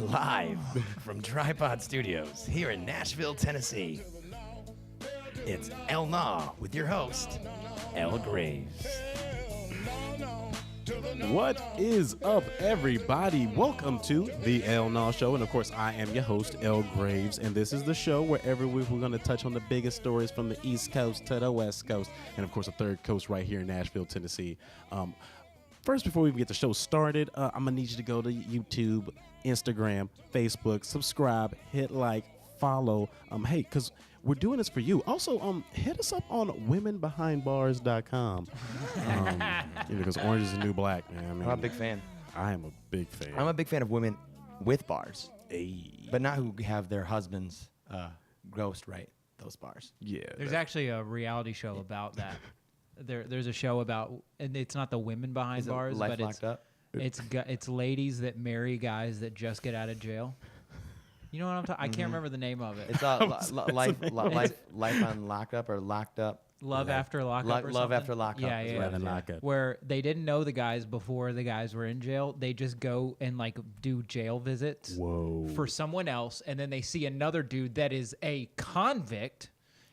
Live from Tripod Studios here in Nashville, Tennessee. It's El Nah with your host, El Graves. What is up, everybody? Welcome to the El Nah Show. And of course, I am your host, El Graves. And this is the show where every week we're going to touch on the biggest stories from the East Coast to the West Coast. And of course, the third coast right here in Nashville, Tennessee. First, before we get the show started, I'm going to need you to go to YouTube, Instagram, Facebook, subscribe, hit like, follow. Hey, because we're doing this for you. Also, hit us up on womenbehindbars.com. Because orange is the new black, man. I mean, I'm a big fan. I am a big fan. I'm a big fan of women with bars, Hey. but not who have their husbands ghostwrite those bars. Yeah. There's actually a reality show about that. There's a show about, and it's not the women behind Is it bars, Life but Locked Up? it's ladies that marry guys that just get out of jail. You know what I'm talking? I can't remember the name of it. It's life on Lockup or Locked Up. Love After Lockup or Love something? After Lockup. Yeah, is yeah. what Rather it is, than Lockup. Where they didn't know the guys before the guys were in jail. They just go and like do jail visits Whoa. for someone else, and then they see another dude that is a convict,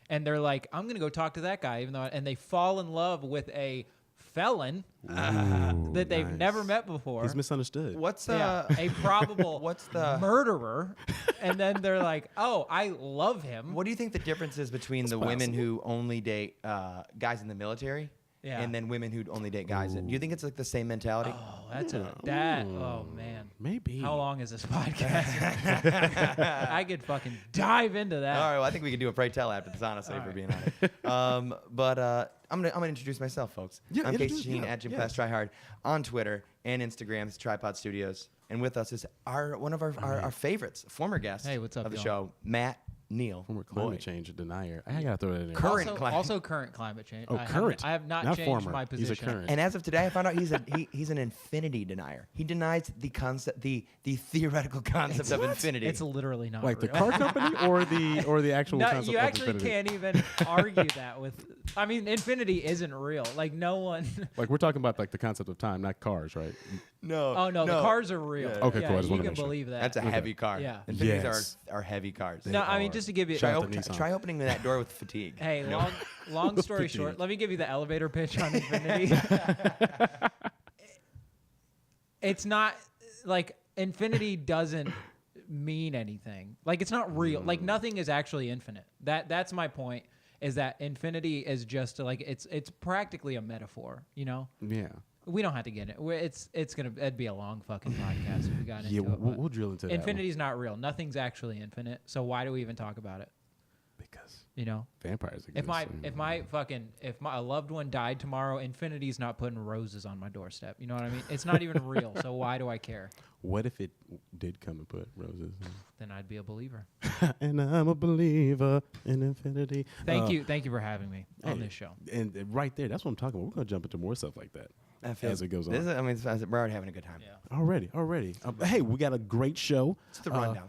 and they're like, "I'm gonna go talk to that guy," even though, and they fall in love with a felon that they've nice. never met before. He's misunderstood. What's Yeah, a probable what's the- murderer, and then they're like, "Oh, I love him." What do you think the difference is between the women who only date guys in the military Yeah. and then women who only date guys? Do you think it's like the same mentality? Oh, that's oh man. Maybe. How long is this podcast? I could fucking dive into that. All right, well, I think we can do a pray tell after this, honestly, for being honest. But I'm gonna introduce myself, folks. Yeah, I'm Casey introduce- Sheen yeah, at Gym yeah. Class Try Hard on Twitter and Instagram. It's Tripod Studios, and with us is one of our favorites, former guest Hey, what's up, of the y'all? show, Matt Neal. Former climate change denier. I gotta throw that in there. Current also, climate- also current climate change. Oh, I current. have not Not changed former. my He's a position. current. And as of today, I found out he's an infinity denier. He denies the concept, the theoretical concept of infinity. It's literally not Like the real. car company or the actual No, concept you of actually infinity? can't even argue that with. I mean, infinity isn't real. Like no one. Like we're talking about like the concept of time, not cars, right? no. Oh no, the cars are real. Yeah. Okay, yeah, cool. I just you wanna can make sure. believe that. That's a heavy car. Yeah. Infinities Yes. are heavy cars. no, I mean are. just to give you. Shout out to Nissan. Try opening that door with fatigue. Hey, No. long story Fatigue. short, let me give you the elevator pitch on infinity. It's not like infinity doesn't mean anything. Like it's not real. Like nothing is actually infinite. That's my point. Is that infinity is just like it's practically a metaphor. You know, Yeah. we don't have to get it. It'd be a long fucking podcast if we got into Yeah, it. but we'll drill into that. one. infinity's not real. Nothing's actually infinite. So why do we even talk about it? Because You know. vampires exist. If my loved one died tomorrow, infinity's not putting roses on my doorstep. You know what I mean? It's not even real. So why do I care? What if it did come and put roses? Then I'd be a believer. And I'm a believer in infinity. Thank you for having me on this show. And right there, that's what I'm talking about. We're gonna jump into more stuff like that as it goes on. We're already having a good time. Yeah. Already. Hey, we got a great show. It's the rundown.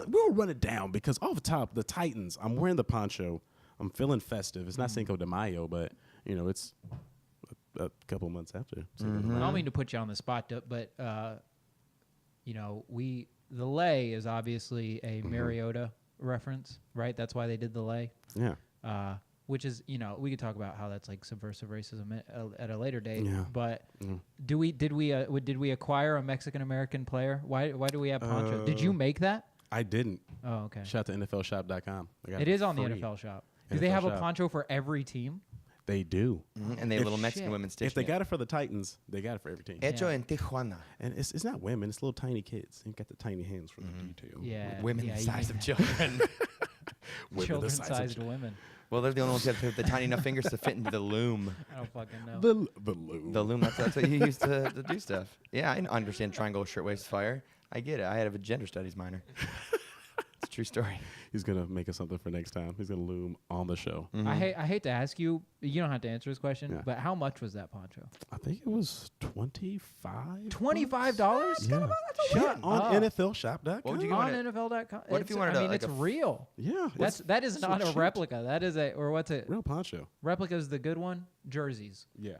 We'll run it down because off the top, the Titans. I'm wearing the poncho. I'm feeling festive. It's not Cinco de Mayo, but it's a couple months after. Cinco de I Mayo. don't mean to put you on the spot, but the lay is obviously a Mariota reference, right? That's why they did the lay. Yeah. Which is, we could talk about how that's like subversive racism at a later date. Yeah. But did we acquire a Mexican American player? Why do we have Poncho? Did you make that? I didn't. Oh, okay. Shout out to NFLshop.com. I got It is on the free. NFL shop. Do they NFL have a shop. poncho for every team? They do. And they have little Mexican shit. women stitching If they got it for the Titans, they got it for every team. Hecho Yeah. en Tijuana. And it's not women, it's little tiny kids. They've got the tiny hands for the detail. Yeah. Women yeah, the you size can- of children. Women the size of Children-sized women. Well, they're the only ones that have the tiny enough fingers to fit into the loom. I don't fucking know. The loom. The loom, that's what you use to do stuff. Yeah, I understand triangle shirtwaist fire. I get it. I had a gender studies minor. It's a true story. He's gonna make us something for next time. He's gonna loom on the show. I hate to ask you. You don't have to answer this question, Yeah. but how much was that poncho? I think it was $25. $25? Yeah. Shut on up. NFLshop.com. What would you On want it- NFL.com. what if you wanted I mean, like it's a f- real. Yeah. That is so not a cheap. replica. That is what's it? Real poncho. Replica's the good one. Jerseys. Yeah.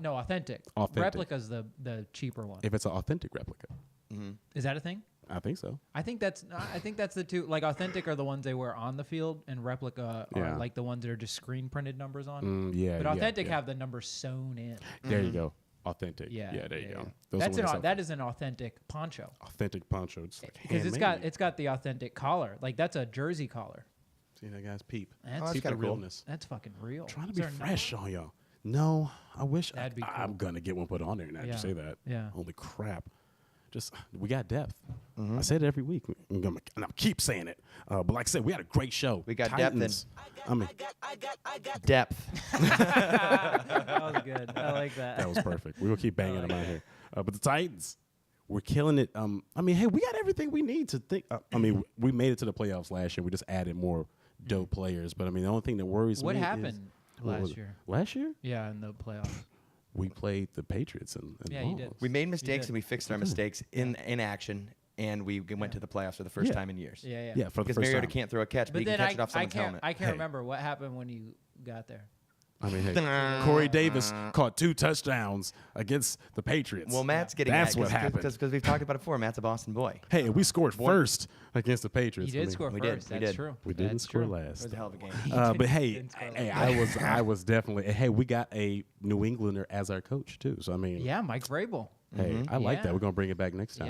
No, authentic. Authentic. Replica's the cheaper one. If it's an authentic replica. Is that a thing? I think so. I think that's the two. Like authentic are the ones they wear on the field, and replica Yeah. are like the ones that are just screen printed numbers on. Yeah. But authentic yeah. have the numbers sewn in. There you go. Authentic. Yeah, Yeah. There you go. yeah. Those That's are what that is an authentic poncho authentic poncho. It's like because it's got the authentic collar. Like that's a jersey collar. See that guy's peep. That's Peep the kinda cool. realness. That's fucking real. Trying to Is be there no- fresh on y'all. No, I wish That'd be I'm cool. gonna get one put on there now. Yeah. Just say that. Yeah. Holy crap. Just we got depth. I say it every week, and I'm keep saying it. But like I said, we had a great show. We got depth and- Titans. I mean, Depth. That was good. I like that. that was perfect. We will keep banging them out here. But the Titans, we're killing it. I mean, hey, we got everything we need to think. I mean, we made it to the playoffs last year. We just added more dope players. But I mean, the only thing that worries What me happened what was last it? year? Last year, Yeah, in the playoffs. we played the Patriots and Yeah, you did. lost. We made mistakes did. and we fixed our mistakes in action, and we went to the playoffs for the first Yeah. time in years. Yeah, yeah. Yeah, for the Because first Mariota time. can't throw a catch, but, But he then can catch it off someone's helmet. I can't Hey. remember what happened when you got there. I mean, hey, Corey Davis caught 2 touchdowns against the Patriots. Well, Matt's getting That's that what happened. because we've talked about it before. Matt's a Boston boy. Hey, we scored first against the Patriots. He I did mean, score we did, first. we That's did. true. We didn't That's score true. It last. was a hell of a game. But hey, didn't score hey, last. I was definitely. Hey, we got a New Englander as our coach too. So I mean, Yeah, Mike Vrabel. hey, I like Yeah. that. We're gonna bring it back next time.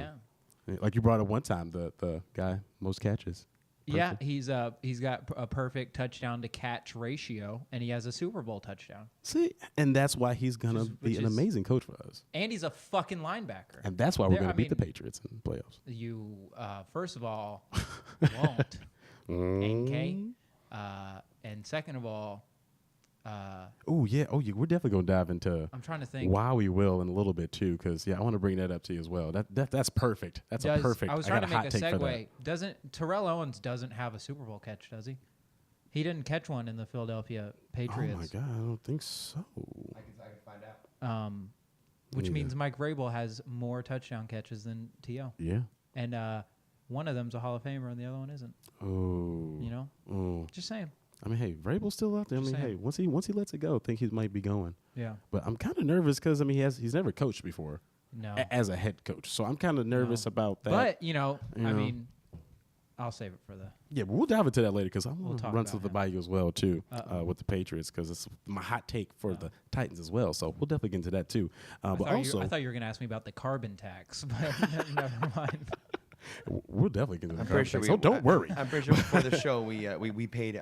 Yeah. Like you brought up one time, the guy most catches. Yeah, Perfect. he's got a perfect touchdown to catch ratio, and he has a Super Bowl touchdown. See, and that's why he's gonna Which be is- an amazing coach for us. And he's a fucking linebacker. And that's why we're There- gonna I beat the mean- Patriots in the playoffs. You first of all won't, NK, and second of all, Oh yeah, we're definitely gonna dive into I'm trying to think. why we will in a little bit too, because I want to bring that up to you as well. That's perfect. That's a perfect. I was got trying a to make hot a take for that. segue. Doesn't Terrell Owens doesn't have a Super Bowl catch, does he? He didn't catch one in the Philadelphia Oh Patriots. my god, I don't think so. I can find out. Which Neither. means Mike Vrabel has more touchdown catches than T.O. Yeah. And one of them's a Hall of Famer and the other one isn't. Oh. You know? Oh. Just saying. I mean, hey, Vrabel's still out there. I Just mean, saying. hey, once he lets it go, I think he might be going. Yeah. But I'm kind of nervous because I mean he's never coached before No. as a head coach, so I'm kind of nervous No. about that. But, you know, You I know. mean, I'll save it for the. Yeah, but we'll dive into that later because I We'll want to talk run about something him. by you as well too Uh-oh. with the Patriots because it's my hot take for the Titans as well. So we'll definitely get into that too. But also, I thought you were going to ask me about the carbon tax, but never mind. we'll definitely get into the I'm pretty sure context. So don't worry. I'm pretty sure before the show we paid.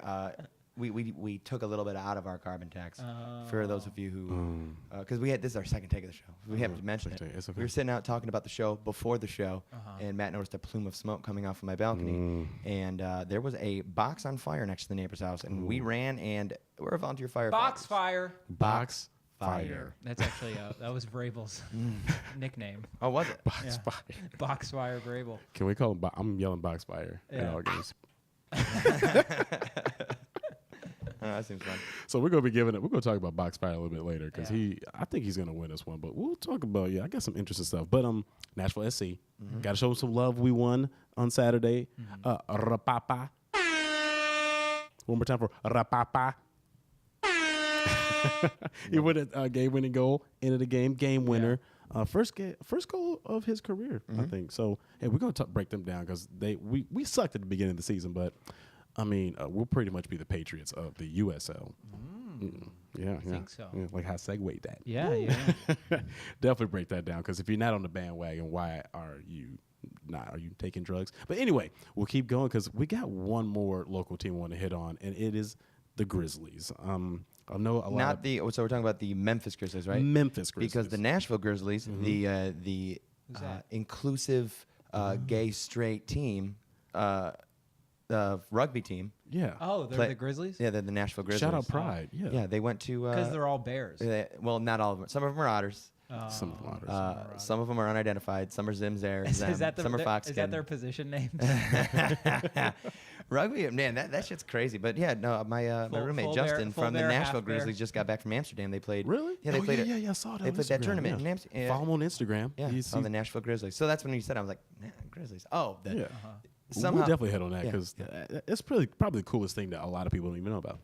We took a little bit out of our carbon tax for those of you who because this is our second take of the show. We haven't mentioned second it. take, it's okay. We were sitting out talking about the show before the show, and Matt noticed a plume of smoke coming off of my balcony, and there was a box on fire next to the neighbor's house, and we ran and we're a volunteer firefighters. Box fire. Box fire. That's actually that was Vrabel's nickname. Oh, was it? Box Yeah. fire. Box fire Vrabel. Can we call him? I'm yelling box fire at Yeah. all games. That seems fun. So we're gonna be giving it. We're gonna talk about box fire a little bit later because Yeah. I think he's gonna win this one. But we'll talk about I got some interesting stuff. But Nashville SC, Mm-hmm. got to show him some love. We won on Saturday. Rapapa. One more time for Rapapa. He won a game-winning goal. End of the game winner. First goal of his career, I think. So hey, we're gonna break them down because we sucked at the beginning of the season, but I mean we'll pretty much be the Patriots of the USL. Yeah, yeah. think so. Yeah, like how I segued that. Yeah, Woo. yeah. Definitely break that down because if you're not on the bandwagon, why are you not? Are you taking drugs? But anyway, we'll keep going because we got one more local team we want to hit on, and it is the Grizzlies. I know a lot Not of the. So we're talking about the Memphis Grizzlies, right? Memphis Grizzlies. Because the Nashville Grizzlies, the Who's that? inclusive gay straight team, rugby team. yeah. Oh, they're Play- the Grizzlies? Yeah, they're the Nashville Grizzlies. Shout out Pride. Yeah. Yeah, they went to. Because they're all bears. well, not all of them. Some of them are otters. Some of them are. Some of them are unidentified. Some are Zims there. Is that some are Fox. is that their position name? Rugby, man, that shit's crazy. But yeah, no, my Full- roommate full bear- Justin full from the bear, Nashville half bear. Grizzlies just got back from Amsterdam. They played. Really? Yeah, they played it. Yeah, I saw that. They on played that Instagram, tournament yeah. in Amsterdam. Follow them on Instagram. Yeah, You on see- the Nashville Grizzlies. So that's when you said I was like, nah, Grizzlies. Oh, Yeah. We'll somehow. definitely hit on that Yeah, because it's probably the coolest thing that a lot of people don't even know about.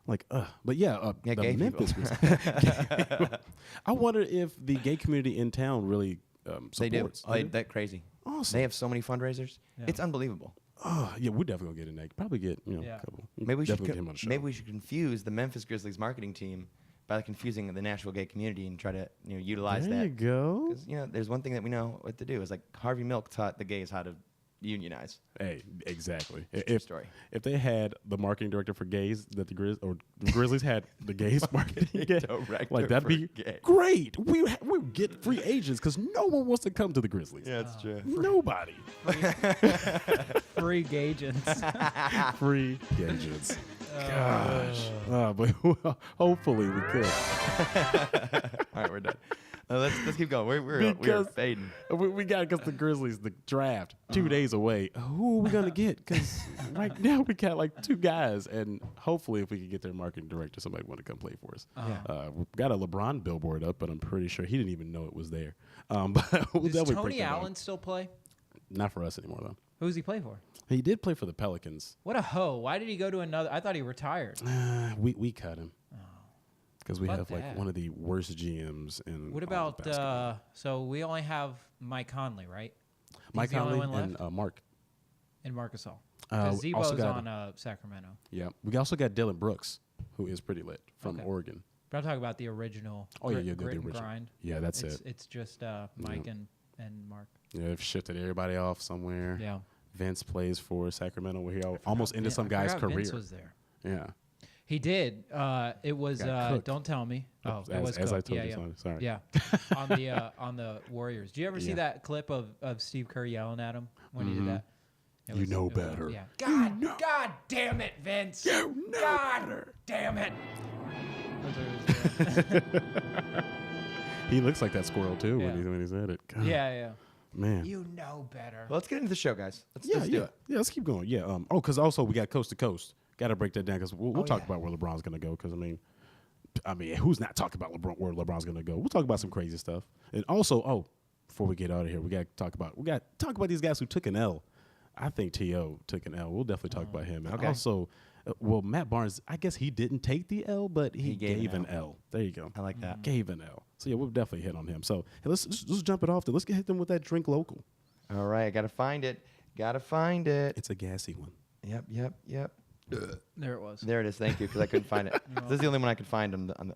Like, but yeah, Yeah, the gay people. Memphis Grizzlies. I wonder if the gay community in town really supports. They do. Oh, They do? that crazy. Oh, awesome. They have so many fundraisers. Yeah. It's unbelievable. Oh, yeah, we're definitely gonna get in there. Probably get Yeah. a couple. Maybe we should definitely get him on the show. maybe we should confuse the Memphis Grizzlies marketing team by confusing the Nashville gay community and try to utilize there you that. go. Because there's one thing that we know what to do is like Harvey Milk taught the gays how to unionize. Hey, exactly. True story. If they had the marketing director for gays that the Grizzlies had the gays marketing gay, Director like that'd for be gay. great. We would get free agents because no one wants to come to the Grizzlies. Yeah, that's true. Nobody. Free agents. Free agents. Gosh. But hopefully we could. All right, we're done. Let's keep going. We're Because- fading. We got because the Grizzlies, the draft, 2 days away. Who are we gonna get? Because right now we got like 2 guys, and hopefully if we can get their marketing director, somebody want to come play for us. We've got a LeBron billboard up, but I'm pretty sure he didn't even know it was there. But we'll Does definitely break Tony that down. Allen still play? Not for us anymore though. Who's he play for? He did play for the Pelicans. What a hoe. Why did he go to another? I thought he retired. We cut him because we Fuck have like that. one of the worst GMs in. What all of about, basketball. so we only have Mike Conley, right? Mike He's the only Conley one and left? Mark? And Marcus All. Uh, Because also Zebo's got- on Sacramento. Yeah, we also got Dylan Brooks, who is pretty lit from Okay. Oregon. But I'm talking about the original Oh, yeah, grit, the grit and original. grind. Yeah, that's it's, it. It's just Mike and Mark. Yeah, they've shifted everybody off somewhere. Yeah. Vince plays for Sacramento, where he almost ended some I guy's forgot career. Vince was there. Yeah, He did. It was Got cooked. don't tell me. Oh, it was as I cooked. told yeah, you, yeah. sorry. Yeah. on the Warriors. Do you ever see Yeah. that clip of Steve Kerr yelling at him when he did that? It You know it was- better. Yeah. God damn it, Vince. God damn it. Those are his, He looks like that squirrel too Yeah. when he said it. God, yeah. man. You know better. Well, let's get into the show, guys. Let's yeah, do it. Yeah, let's keep going. Yeah. Because also we got coast to coast. Got to break that down because we'll talk about where LeBron's gonna go. Because I mean, who's not talking about where LeBron's gonna go? We'll talk about some crazy stuff. And also, before we get out of here, we got to talk about these guys who took an L. I think T.O. took an L. We'll definitely talk about him. And Okay. also, Matt Barnes, I guess he didn't take the L, but he gave an L. There you go. I like that. Gave an L. So yeah, we'll definitely hit on him. So hey, let's jump it off there. Let's hit them with that drink local. All right, I gotta find it. Gotta find it. It's a gassy one. Yep. There it was. There it is. Thank you, because I couldn't find it. This is the only one I could find on the.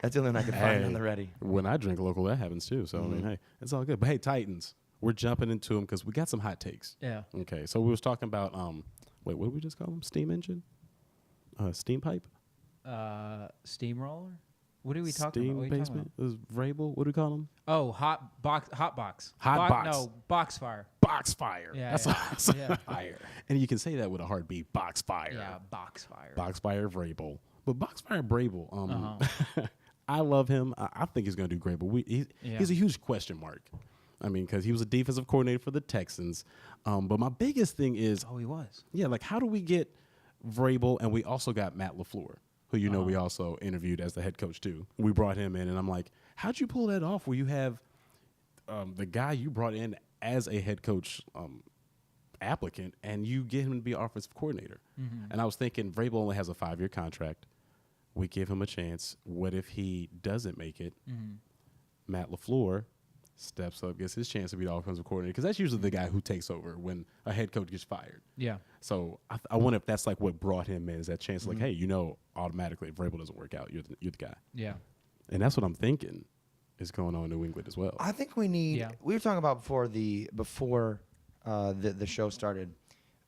That's the only one I could find on the ready. When I drink local, that happens too. So I mean, hey, it's all good. But hey, Titans, we're jumping into them because we got some hot takes. Yeah. Okay, so we was talking about wait, what did we just call them? Steam engine, steam pipe, Steamroller. What are we talking steam about? What are you talking basement. It was Vrabel. What do we call them? Oh, hot box. Hot box. No, box fire. Box fire. Yeah, That's yeah. what I said. Yeah. Fire. And you can say that with a heartbeat. Box fire. Yeah, box fire. Box fire Vrabel. But Box fire Vrabel. Uh-huh. I love him. I think he's going to do great. But he's a huge question mark. I mean, because he was a defensive coordinator for the Texans. But my biggest thing is, Oh, he was. yeah, like how do we get Vrabel? And we also got Matt LaFleur, who we also interviewed as the head coach too. We brought him in, and I'm like, how'd you pull that off? Where you have the guy you brought in as a head coach applicant, and you get him to be offensive coordinator. And I was thinking, Vrabel only has a 5-year contract. We give him a chance. What if he doesn't make it? Matt LaFleur steps up, gets his chance to be the offensive coordinator, because that's usually the guy who takes over when a head coach gets fired. Yeah. So I wonder if that's like what brought him in, is that chance, like, hey, automatically if Vrabel doesn't work out, you're the guy. Yeah. And that's what I'm thinking is going on in New England as well. I think we need. Yeah. We were talking about before the show started.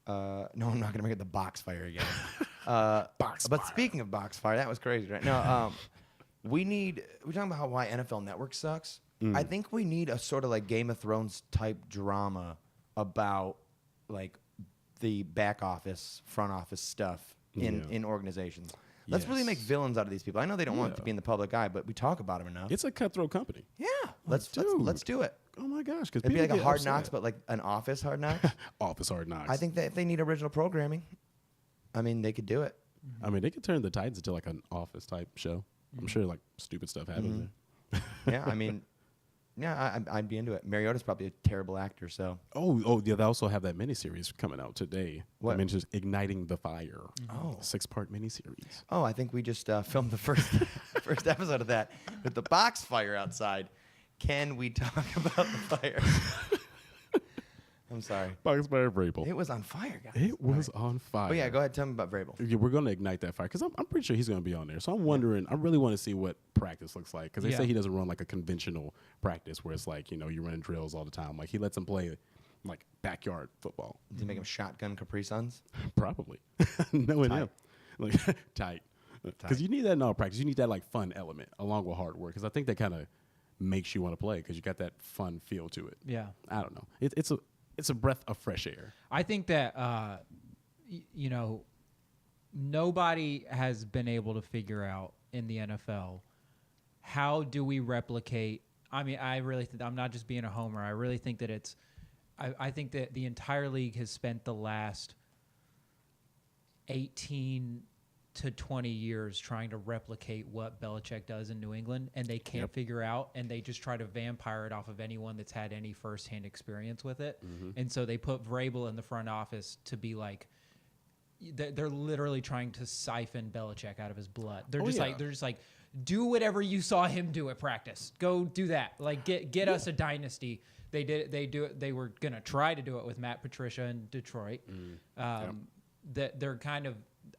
No, I'm not gonna make it the box fire again. Box But fire. speaking of box fire, that was crazy, right? No, we're talking about why NFL Network sucks. I think we need a sort of like Game of Thrones type drama about like the back office, front office stuff in organizations. Let's really make Yes. villains out of these people. I know they don't want it to be in the public eye, but we talk about them enough. It's a cutthroat company. Yeah, let's do it. Oh my gosh, because It'd be like a Hard Knocks, but like an Office Hard Knocks. Office Hard Knocks. I think that if they need original programming, I mean, they could do it. I mean, they could turn the Titans into like an Office type show. I'm sure like stupid stuff happens there. Yeah, I mean, yeah, I'd be into it. Mariota's probably a terrible actor, so. Oh yeah, they also have that miniseries coming out today. What? I mean, just Igniting the Fire. Oh. 6-part miniseries. Oh, I think we just filmed the first episode of that with the box fire outside. Can we talk about the fire? I'm sorry. Foxfire Vrabel. It was on fire, guys. It was on fire. But yeah, go ahead. Tell me about Vrabel. Yeah, we're going to ignite that fire because I'm pretty sure he's going to be on there. So I'm wondering, I really want to see what practice looks like because they Yeah. say he doesn't run like a conventional practice where it's like, you're running drills all the time. Like he lets them play like backyard football. Did you make him shotgun Capri Suns? Probably. Knowing Tight. him. Like tight. Because you need that in all practice. You need that like fun element along with hard work because I think that kind of makes you want to play because you got that fun feel to it. Yeah. I don't know. It's a breath of fresh air. I think that nobody has been able to figure out in the NFL how do we replicate. I mean, I really I'm not just being a homer. I really think that it's. I think that the entire league has spent the last 18 to 20 years trying to replicate what Belichick does in New England, and they can't figure out, and they just try to vampire it off of anyone that's had any firsthand experience with it. And so they put Vrabel in the front office to be like, they're literally trying to siphon Belichick out of his blood. They're just like, do whatever you saw him do at practice. Go do that. Like get us a dynasty. They did. They were gonna try to do it with Matt Patricia in Detroit. That they're kind of.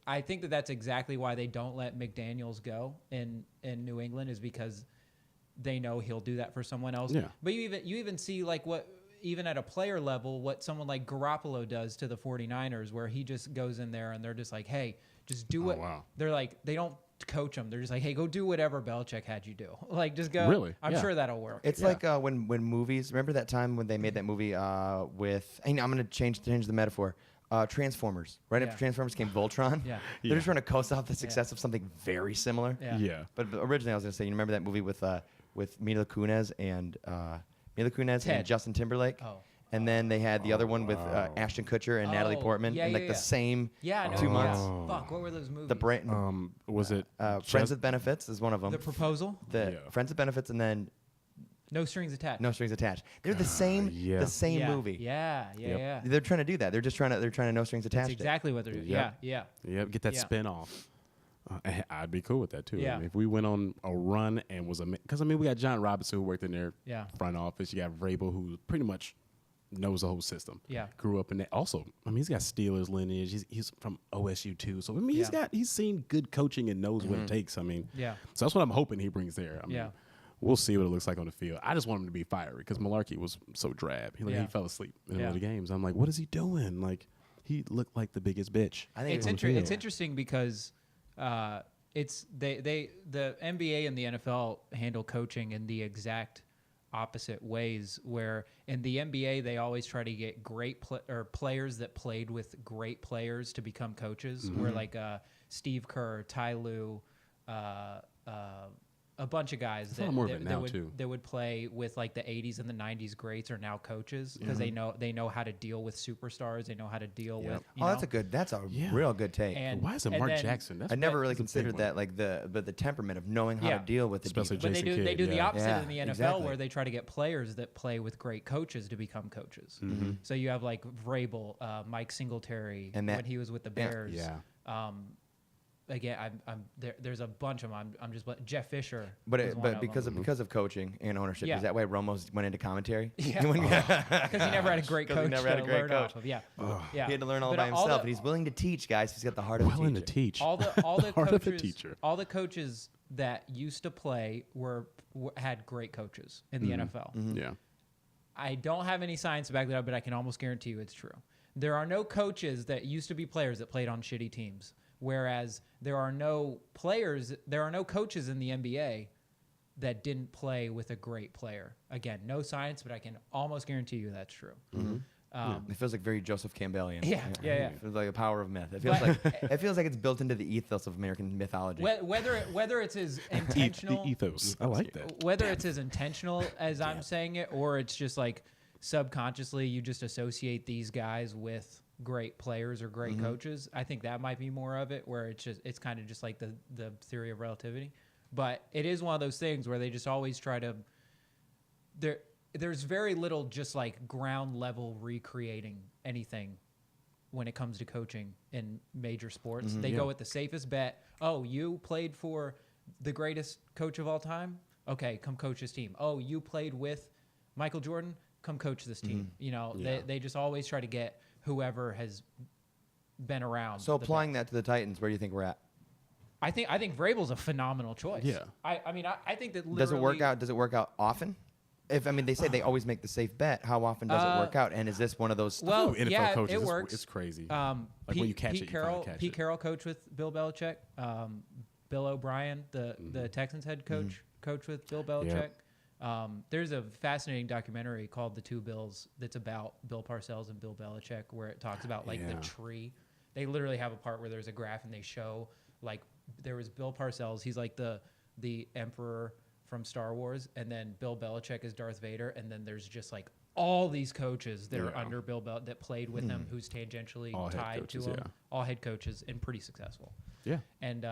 I think that's exactly why they don't let McDaniels go in New England is because they know he'll do that for someone else. Yeah. But you even see like what even at a player level what someone like Garoppolo does to the 49ers where he just goes in there and they're just like, hey, just do what wow. they're like. They don't coach him. They're just like, hey, go do whatever Belichick had you do. Like just go. Really? I'm Yeah. sure that'll work. It's like when movies. Remember that time when they made that movie with? I'm going to change the metaphor. Transformers. Right Yeah. after Transformers came Voltron. Yeah. They're just trying to coast off the success of something very similar. Yeah. Yeah. But originally, I was going to say, you remember that movie with Mila Kunis and Ted. Justin Timberlake. Oh. And then they had the other one with Ashton Kutcher and Natalie Oh, Portman yeah, in like yeah, the yeah. same Yeah, no, 2 yeah. months. Fuck, what were those movies? The brain. Was it Friends just- with Benefits is one of them. The Proposal? The Yeah. Friends with Benefits and then No Strings Attached. No Strings Attached. They're the same. yeah. The same yeah. movie. Yeah, yeah, Yep. yeah. They're trying to do that. They're trying to No Strings Attached. That's exactly what they're doing. Yep. Yeah, yeah. Yep, get that Yeah. spin off. I'd be cool with that too. Yeah. I mean, if we went on a run and was because I mean we got John Robinson who worked in their Yeah. front office. You got Vrabel who pretty much knows the whole system. Yeah. Grew up in that. Also, I mean he's got Steelers lineage. He's from OSU too. So I mean he's seen good coaching and knows what it takes. I mean, Yeah. So that's what I'm hoping he brings there. I mean, Yeah. We'll see what it looks like on the field. I just want him to be fiery because Malarkey was so drab. He Yeah. fell asleep in Yeah. one of the games. I'm like, what is he doing? Like he looked like the biggest bitch. I think It's interesting because it's the NBA and the NFL handle coaching in the exact opposite ways. Where in the NBA they always try to get great players that played with great players to become coaches. Where like Steve Kerr, Ty Lue, a bunch of guys a lot more of it now, would, too. that would play with like the 80s and the 90s greats are now coaches because they know how to deal with superstars. They know how to deal with. You Oh, know? that's a Yeah. real good take. And Why is it and Mark then- Jackson? That's I never really that's a big considered one. that, like the temperament of knowing how Yeah. to deal with the Especially defense. But Jason they Kidd, do the yeah. opposite Yeah, in the NFL exactly. where they try to get players that play with great coaches to become coaches. So you have like Vrabel, Mike Singletary And that- when he was with the yeah. Bears. Yeah. Again, I'm there. There's a bunch of them. I'm just Jeff Fisher. But was one but of because them. of coaching and ownership, Yeah. is that why Romo's went into commentary? Yeah. Because because he never had a great 'Cause he coach never had to a great learn coach. off of. Yeah, yeah. He had to learn all But by himself, the- and he's willing to teach, guys. He's got the heart of a Willing to teacher. teach. all the heart of a coaches teacher. all the coaches that used to play had great coaches in the NFL. Yeah. I don't have any science to back that up, but I can almost guarantee you it's true. There are no coaches that used to be players that played on shitty teams, whereas there are no coaches in the NBA that didn't play with a great player. Again, no science, but I can almost guarantee you that's true. It feels like very Joseph Campbellian. Yeah. It feels like a power of myth. It feels it feels like it's built into the ethos of American mythology. Whether it's as intentional, The ethos. I like that. whether it's as intentional as I'm saying it, or it's just like subconsciously you just associate these guys with great players or great coaches. I think that might be more of it, where it's kind of just like the theory of relativity. But it is one of those things where they just always try to. There's very little just like ground level recreating anything when it comes to coaching in major sports. They go with the safest bet. Oh, you played for the greatest coach of all time? Okay, come coach his team. Oh, you played with Michael Jordan? come coach this team. You know, Yeah. they just always try to get whoever has been around. So the applying best. that to the Titans, where do you think we're at? I think Vrabel's a phenomenal choice. Yeah. I mean, I think that Does it work literally- out? Does it work out often? If I mean, they say they always make the safe bet. How often does it work out? And is this one of those? Well, NFL yeah, coaches, it it's- works. it's crazy. Like Pete, when you catch Pete it, you finally Carroll, catch Pete it. Carroll coached with Bill Belichick. Bill O'Brien, the Texans head coach, coached with Bill Belichick. There's a fascinating documentary called The Two Bills that's about Bill Parcells and Bill Belichick, where it talks about like Yeah. the tree. They literally have a part where there's a graph and they show like there was Bill Parcells. He's like the emperor from Star Wars, and then Bill Belichick is Darth Vader, and then there's just like all these coaches that are Yeah. under Bill that played with him, who's tangentially All head tied coaches, to him. yeah. All head coaches and pretty successful. Yeah. And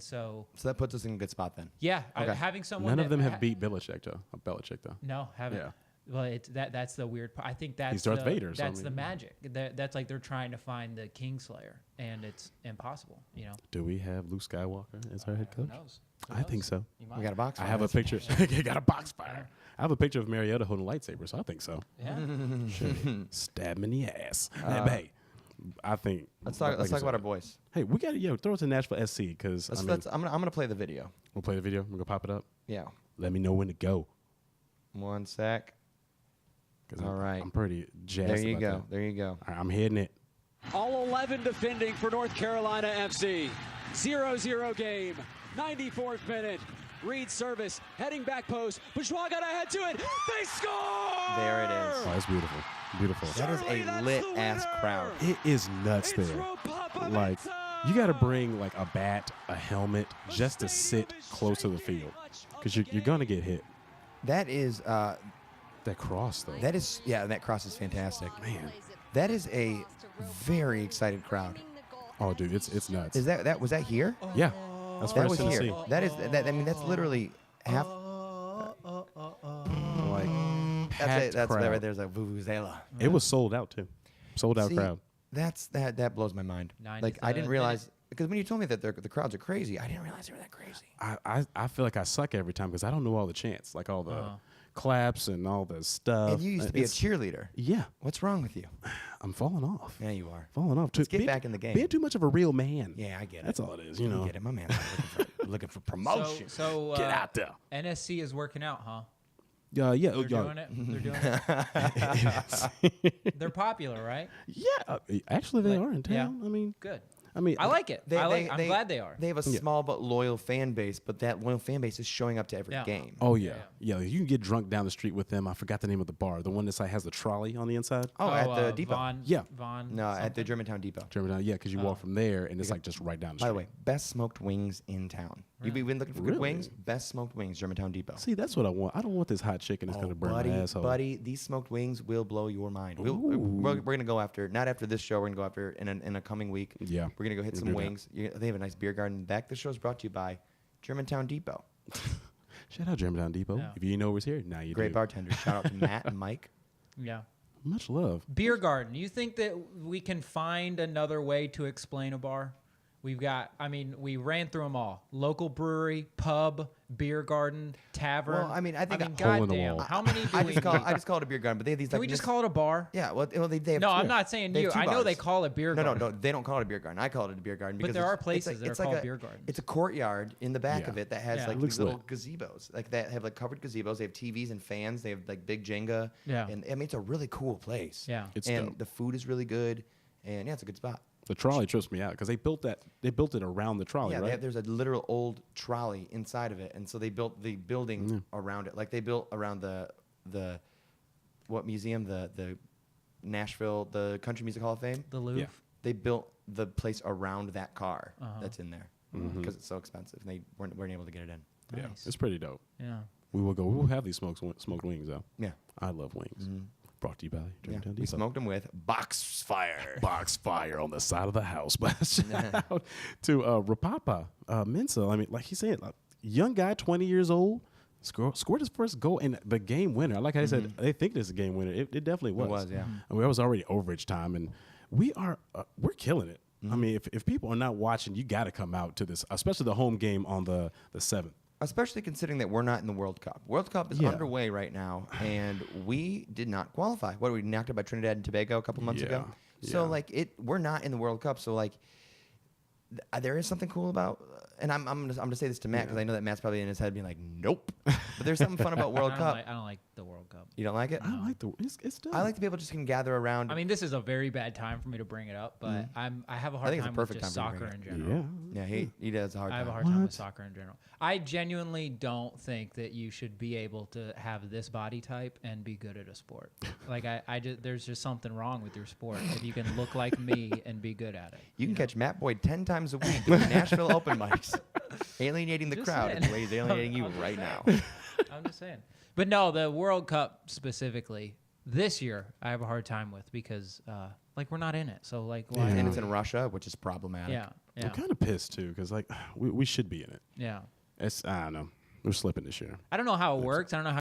so So that puts us in a good spot then. yeah, Okay. having someone None of that them have beat Belichick though. Belichick though. No, haven't. Yeah. Well, it's that's the weird part. I think that's He's Darth the, Vader, so I That's the mean, magic. That's like they're trying to find the Kingslayer, and it's impossible. You know, Do we have Luke Skywalker as our head who coach? knows? Who I think knows? so. You We might. got a box. I fire. have a That's- picture. You got a box fire. I have a picture of Mariota holding a lightsaber, so I think so. Yeah. Stab him in the ass. But hey, I think. Let's talk. like Let's I talk about our said, boys. Hey, we got to throw it to Nashville SC because I'm gonna play the video. we'll play the video. We're gonna pop it up. Yeah. Let me know when to go. One sec. 'Cause All I'm, right. I'm pretty jazzed. There you about go. that. There you go. All right, I'm hitting it. All 11 defending for North Carolina FC. 0-0 game. 94th minute. Reed service. Heading back post. Bourgeois got ahead to it. They score! There it is. Oh, it's beautiful. Beautiful. That is Surely a that's lit the ass winner. crowd. It is nuts It's there. Ropapa Like, Mensah! you got to bring like a bat, a helmet, just to sit close to the field because you're gonna get hit. That is That cross though. yeah. That cross is fantastic. Man. That is a very excited crowd. Oh, dude, it's nuts. Is that was that here? Yeah, that's That first was Tennessee. here. That is that. I mean, that's literally half. Like, packed That's crowd. right. There's a vuvuzela. It was sold out too. Sold out See, crowd. That blows my mind. Nine Like is I the didn't realize because when you told me that the crowds are crazy, I didn't realize they were that crazy. I feel like I suck every time because I don't know all the chants, like all the claps and all the stuff. And you used to be a It's- cheerleader. Yeah, What's wrong with you? I'm falling off. Yeah, you are. Falling off. Let's get back in the game. Being too much of a real man. Yeah, I get it. That's all it is. You I know. get it. My man's looking for promotion. So Get out there. NSC is working out, huh? Yeah. They're doing it. They're doing it. They're popular, right? Yeah. Actually, they Like, are in yeah. town. I mean, Good. I mean, I like it. I'm glad they are. They have a small but loyal fan base, but that loyal fan base is showing up to every Yeah. game. Oh yeah. Yeah. You can get drunk down the street with them. I forgot the name of the bar. The one that has the trolley on the inside. Oh, at the depot. Vaughn, Yeah. Vaughn. No, at the something? Germantown Depot. Germantown. Yeah, because you walk from there and it's like just right down the By street. the way, best smoked wings in town. You've been looking for good Really? wings? Best smoked wings, Germantown Depot. See, that's what I want. I don't want this hot chicken that's gonna burn buddy, my asshole. buddy, these smoked wings will blow your mind. We're gonna go after, not after this show. We're gonna go after in a coming week. Yeah, we're gonna go hit we'll some do that. wings. They have a nice beer garden in the back. This show's brought to you by Germantown Depot. Shout out Germantown Depot. Yeah. If you didn't know it was here, now you Great do. bartenders. Shout out to Matt and Mike. Yeah. Much love. Beer garden. You think that we can find another way to explain a bar? We've got, I mean, we ran through them all. Local brewery, pub, beer garden, tavern. Well, I mean, I think Hole in the goddamn. wall. How many do I we just call need? I just call it a beer garden, but they have these. Can we just call it a bar? Yeah, well, they have No, two. I'm not saying They you. have two I know they bars. call it beer No, garden. no, they don't call it a beer garden. I call it a beer garden because there are it's places like, that are it's like called a- beer gardens. It's a courtyard in the back Yeah. of it that has Yeah. like Looks these little lit. gazebos, like that have like covered gazebos. They have TVs and fans. They have like big Jenga. Yeah. And I mean, it's a really cool place. Yeah. It's and dope. the food is really good, and yeah, it's a good spot. The trolley trips me out because they built it around the trolley, Yeah, right? there's a literal old trolley inside of it, and so they built the building around it. Like they built around the what museum? The Nashville, the Country Music Hall of Fame. The Louvre. Yeah. They built the place around that car Uh-huh. that's in there because it's so expensive. And they weren't able to get it in. Yeah, Nice. it's pretty dope. Yeah. We will have these smoked wings though. Yeah, I love wings. Brought to you by yeah. Germantown We Depot. smoked them with box fire. Box fire on the side of the house. But shout out to Rapapa Mensah. I mean, like he said, like, young guy, 20 years old, scored his first goal and the game winner. Like I said, they think this is a game winner. It definitely was. It was, yeah. I mean, it was already overage time, and we're killing it. I mean, if people are not watching, you got to come out to this, especially the home game on the 7th. especially considering that we're not in the World Cup. World Cup is Yeah. underway right now, and we did not qualify. What, we knocked out by Trinidad and Tobago a couple months ago? So, Yeah. like, we're not in the World Cup, so, like, there is something cool about, and I'm gonna say this to Matt because I know that Matt's probably in his head being like, nope. But there's something fun about World Cup. I don't like the World Cup. You don't like it? I like the. It's done. I like the people just can gather around. I mean, this is a very bad time for me to bring it up, but I have a hard think it's a time with perfect just time for you soccer to in bring general. Yeah. yeah, he does a hard I have a time. hard time with What? soccer in general. I genuinely don't think that you should be able to have this body type and be good at a sport. Like I just there's just something wrong with your sport if you can look like me and be good at it. You can catch Matt Boyd 10 times a week at Nashville open mics, alienating the Just crowd saying. the way he's alienating you I'm right just now. I'm just saying. But no, the World Cup specifically this year I have a hard time with because like we're not in it. So like why? Yeah. And it's in Russia, which is problematic. Yeah. I'm Yeah. kind of pissed too because like we should be in it. Yeah. I don't know. We're slipping this year. I don't know how it works. I don't know how